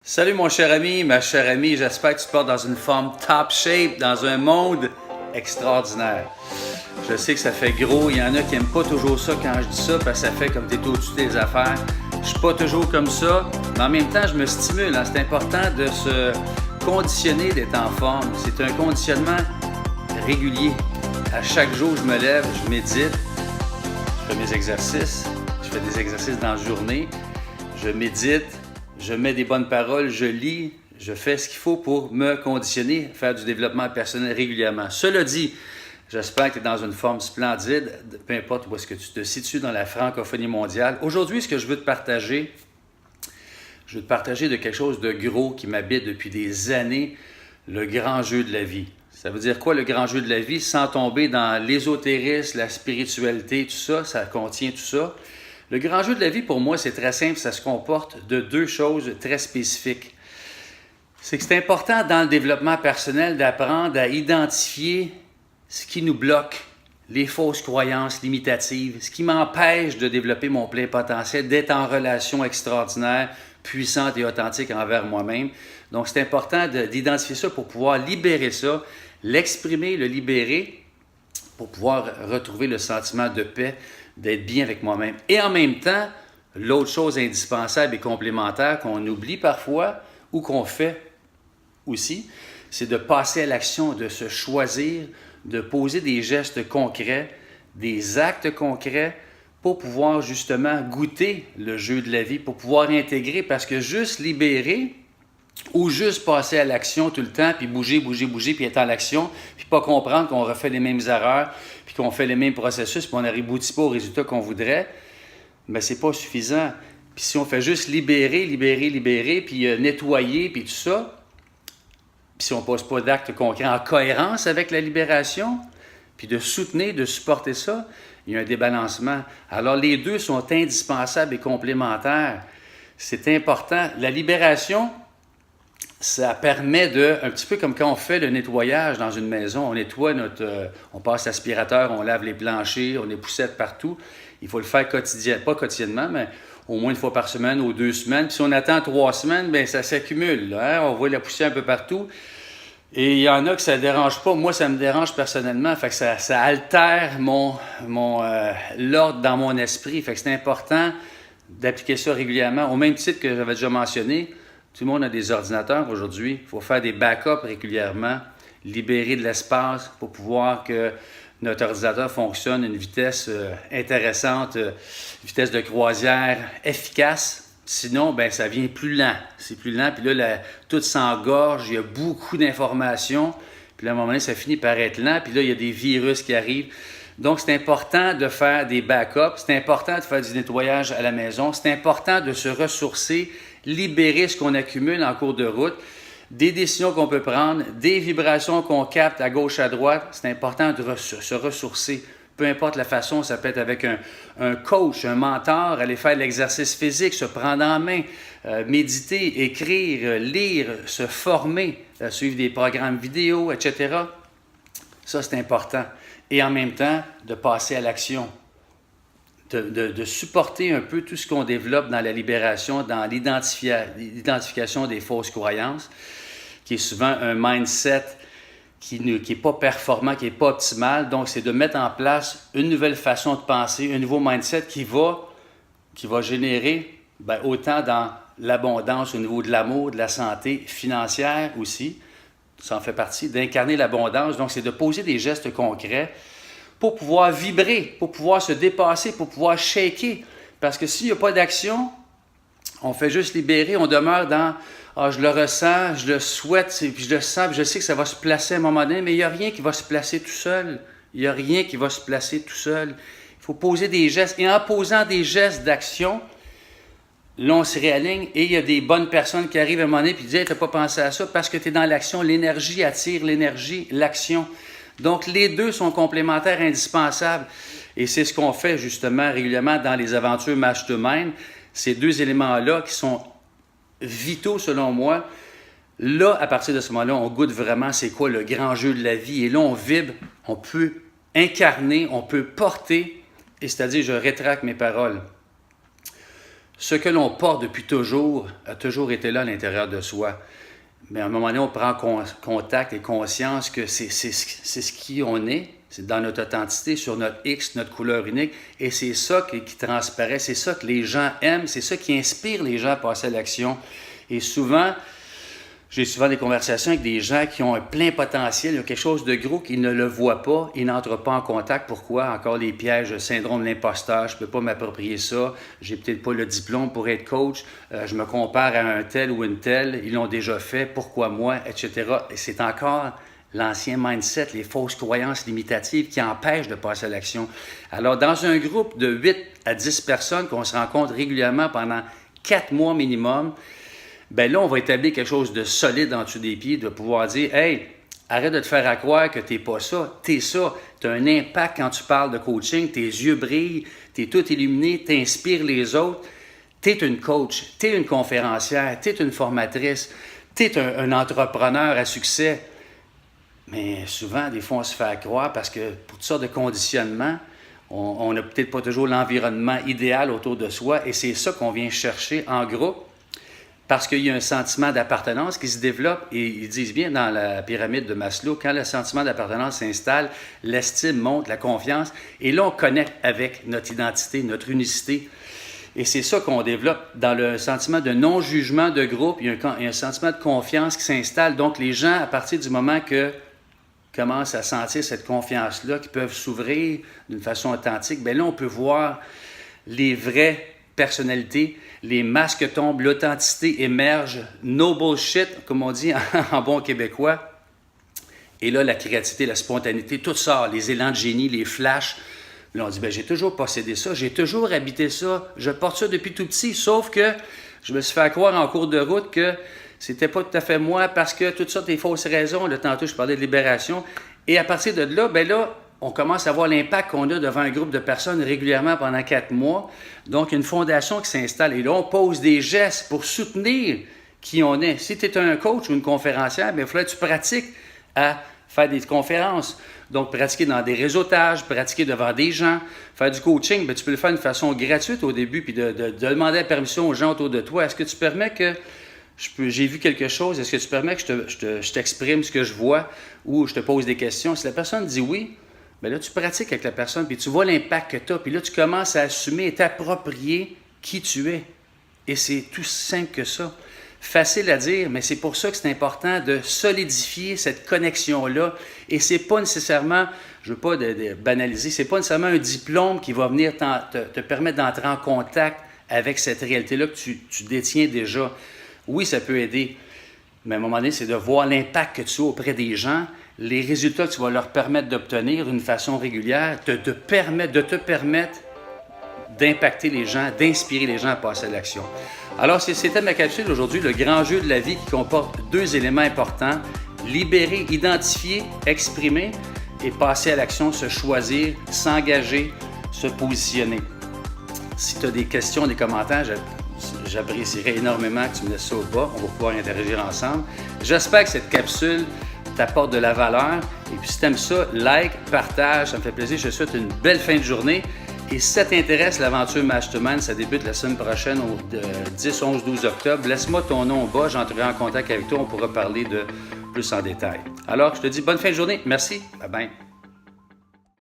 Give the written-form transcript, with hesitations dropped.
Salut mon cher ami, ma chère amie, j'espère que tu te portes dans une forme top shape, dans un monde extraordinaire. Je sais que ça fait gros, il y en a qui n'aiment pas toujours ça quand je dis ça parce que ça fait comme tu es au-dessus des affaires. Je suis pas toujours comme ça, mais en même temps je me stimule. C'est important de se conditionner d'être en forme. C'est un conditionnement régulier. À chaque jour je me lève, je médite, je fais mes exercices, je fais des exercices dans la journée, je médite. Je mets des bonnes paroles, je lis, je fais ce qu'il faut pour me conditionner, faire du développement personnel régulièrement. Cela dit, j'espère que tu es dans une forme splendide, peu importe où est-ce que tu te situes dans la francophonie mondiale. Aujourd'hui, ce que je veux te partager de quelque chose de gros qui m'habite depuis des années, le grand jeu de la vie. Ça veut dire quoi le grand jeu de la vie? Sans tomber dans l'ésotérisme, la spiritualité, tout ça, ça contient tout ça. Le grand jeu de la vie, pour moi, c'est très simple. Ça se comporte de deux choses très spécifiques. C'est que c'est important dans le développement personnel d'apprendre à identifier ce qui nous bloque, les fausses croyances limitatives, ce qui m'empêche de développer mon plein potentiel, d'être en relation extraordinaire, puissante et authentique envers moi-même. Donc, c'est important d'identifier ça pour pouvoir libérer ça, l'exprimer, le libérer, pour pouvoir retrouver le sentiment de paix, d'être bien avec moi-même. Et en même temps, l'autre chose indispensable et complémentaire qu'on oublie parfois ou qu'on fait aussi, c'est de passer à l'action, de se choisir, de poser des gestes concrets, des actes concrets pour pouvoir justement goûter le jeu de la vie, pour pouvoir intégrer, parce que juste libérer ou juste passer à l'action tout le temps, puis bouger, puis être en l'action, puis pas comprendre qu'on refait les mêmes erreurs, puis qu'on fait les mêmes processus, puis on n'aboutit pas au résultat qu'on voudrait, bien, c'est pas suffisant. Puis si on fait juste libérer, puis nettoyer, puis tout ça, puis si on ne pose pas d'actes concrets en cohérence avec la libération, puis de soutenir, de supporter ça, il y a un débalancement. Alors, les deux sont indispensables et complémentaires. C'est important. La libération, ça permet de, un petit peu comme quand on fait le nettoyage dans une maison, on nettoie on passe l'aspirateur, on lave les planchers, on les poussette partout. Il faut le faire pas quotidiennement, mais au moins une fois par semaine ou 2 semaines. Puis si on attend 3 semaines, bien ça s'accumule. Hein? On voit la poussière un peu partout. Et il y en a que ça ne dérange pas. Moi, ça me dérange personnellement. Fait que ça altère l'ordre dans mon esprit. Fait que c'est important d'appliquer ça régulièrement. Au même titre que j'avais déjà mentionné, tout le monde a des ordinateurs aujourd'hui. Il faut faire des backups régulièrement, libérer de l'espace pour pouvoir que notre ordinateur fonctionne à une vitesse intéressante, vitesse de croisière efficace. Sinon, ben ça vient plus lent. C'est plus lent, puis là, tout s'engorge, il y a beaucoup d'informations, puis là, à un moment donné, ça finit par être lent, puis là, il y a des virus qui arrivent. Donc, c'est important de faire des backups, c'est important de faire du nettoyage à la maison, c'est important de se ressourcer, libérer ce qu'on accumule en cours de route, des décisions qu'on peut prendre, des vibrations qu'on capte à gauche, à droite. C'est important de se ressourcer. Peu importe la façon, ça peut être avec un coach, un mentor, aller faire de l'exercice physique, se prendre en main, méditer, écrire, lire, se former, suivre des programmes vidéo, etc. Ça, c'est important. Et en même temps, de passer à l'action. De supporter un peu tout ce qu'on développe dans la libération, dans l'identification des fausses croyances, qui est souvent un mindset qui n'est pas performant, qui n'est pas optimal. Donc, c'est de mettre en place une nouvelle façon de penser, un nouveau mindset qui va générer autant dans l'abondance au niveau de l'amour, de la santé financière aussi, ça en fait partie, d'incarner l'abondance. Donc, c'est de poser des gestes concrets pour pouvoir vibrer, pour pouvoir se dépasser, pour pouvoir shaker. Parce que s'il n'y a pas d'action, on fait juste libérer, on demeure dans « Ah, je le ressens, je le souhaite, puis je le sens, puis je sais que ça va se placer à un moment donné », mais il n'y a rien qui va se placer tout seul. Il n'y a rien qui va se placer tout seul. Il faut poser des gestes. Et en posant des gestes d'action, là, on se réaligne et il y a des bonnes personnes qui arrivent à un moment donné et disent hey, « tu n'as pas pensé à ça parce que tu es dans l'action. » L'énergie attire l'énergie, l'action. Donc, les deux sont complémentaires, indispensables. Et c'est ce qu'on fait justement régulièrement dans les aventures Mastermind. Ces deux éléments-là qui sont vitaux selon moi. Là, à partir de ce moment-là, on goûte vraiment c'est quoi le grand jeu de la vie. Et là, on vibre, on peut incarner, on peut porter, et c'est-à-dire je rétracte mes paroles. Ce que l'on porte depuis toujours a toujours été là à l'intérieur de soi. Mais à un moment donné, on prend contact et conscience que c'est ce qui on est, c'est dans notre authenticité, sur notre X, notre couleur unique, et c'est ça qui transparaît, c'est ça que les gens aiment, c'est ça qui inspire les gens à passer à l'action. Et souvent, j'ai souvent des conversations avec des gens qui ont un plein potentiel, il y a quelque chose de gros qu'ils ne le voient pas, ils n'entrent pas en contact. Pourquoi? Encore les pièges, le syndrome de l'imposteur, je ne peux pas m'approprier ça, j'ai peut-être pas le diplôme pour être coach, je me compare à un tel ou une telle, ils l'ont déjà fait, pourquoi moi, etc. Et c'est encore l'ancien mindset, les fausses croyances limitatives qui empêchent de passer à l'action. Alors, dans un groupe de 8 à 10 personnes qu'on se rencontre régulièrement pendant 4 mois minimum, bien là, on va établir quelque chose de solide en dessous des pieds, de pouvoir dire « Hey, arrête de te faire à croire que t'es pas ça, t'es ça. Tu as un impact quand tu parles de coaching, tes yeux brillent, t'es tout illuminé, t'inspires les autres. T'es une coach, t'es une conférencière, t'es une formatrice, t'es un entrepreneur à succès. » Mais souvent, des fois, on se fait à croire parce que pour toutes sortes de conditionnements, on n'a peut-être pas toujours l'environnement idéal autour de soi et c'est ça qu'on vient chercher en groupe. Parce qu'il y a un sentiment d'appartenance qui se développe, et ils disent bien dans la pyramide de Maslow, quand le sentiment d'appartenance s'installe, l'estime monte, la confiance, et là on connecte avec notre identité, notre unicité. Et c'est ça qu'on développe dans le sentiment de non-jugement de groupe, il y a un sentiment de confiance qui s'installe. Donc les gens, à partir du moment que commencent à sentir cette confiance-là, qui peuvent s'ouvrir d'une façon authentique, bien là on peut voir les vraies personnalité, les masques tombent, l'authenticité émerge, no bullshit, comme on dit en bon québécois. Et là, la créativité, la spontanéité, tout sort, les élans de génie, les flashs. Là, on dit, bien, j'ai toujours possédé ça, j'ai toujours habité ça, je porte ça depuis tout petit, sauf que je me suis fait croire en cours de route que c'était pas tout à fait moi parce que toutes sortes des fausses raisons. Là, tantôt, je parlais de libération. Et à partir de là, bien là, on commence à voir l'impact qu'on a devant un groupe de personnes régulièrement pendant 4 mois. Donc, il y a une fondation qui s'installe. Et là, on pose des gestes pour soutenir qui on est. Si tu es un coach ou une conférencière, bien, il faudrait que tu pratiques à faire des conférences. Donc, pratiquer dans des réseautages, pratiquer devant des gens, faire du coaching, bien, tu peux le faire d'une façon gratuite au début, puis de demander la permission aux gens autour de toi. Est-ce que tu permets que j'ai vu quelque chose, est-ce que tu permets que je t'exprime ce que je vois ou je te pose des questions? Si la personne dit oui, bien là, tu pratiques avec la personne, puis tu vois l'impact que tu as, puis là, tu commences à assumer et t'approprier qui tu es. Et c'est tout simple que ça. Facile à dire, mais c'est pour ça que c'est important de solidifier cette connexion-là. Et c'est pas nécessairement, je ne veux pas banaliser, c'est pas nécessairement un diplôme qui va venir te permettre d'entrer en contact avec cette réalité-là que tu détiens déjà. Oui, ça peut aider, mais à un moment donné, c'est de voir l'impact que tu as auprès des gens, les résultats que tu vas leur permettre d'obtenir d'une façon régulière, de te permettre d'impacter les gens, d'inspirer les gens à passer à l'action. Alors, c'était ma capsule aujourd'hui, le grand jeu de la vie qui comporte 2 éléments importants, libérer, identifier, exprimer et passer à l'action, se choisir, s'engager, se positionner. Si tu as des questions, des commentaires, j'apprécierais énormément que tu me laisses ça au bas. On va pouvoir interagir ensemble. J'espère que cette capsule t'apporte de la valeur. Et puis si tu aimes ça, like, partage, ça me fait plaisir. Je te souhaite une belle fin de journée. Et si ça t'intéresse, l'aventure Mastermind, ça débute la semaine prochaine, au 10, 11, 12 octobre. Laisse-moi ton nom au bas, j'entrerai en contact avec toi. On pourra parler de plus en détail. Alors, je te dis bonne fin de journée. Merci. Bye bye.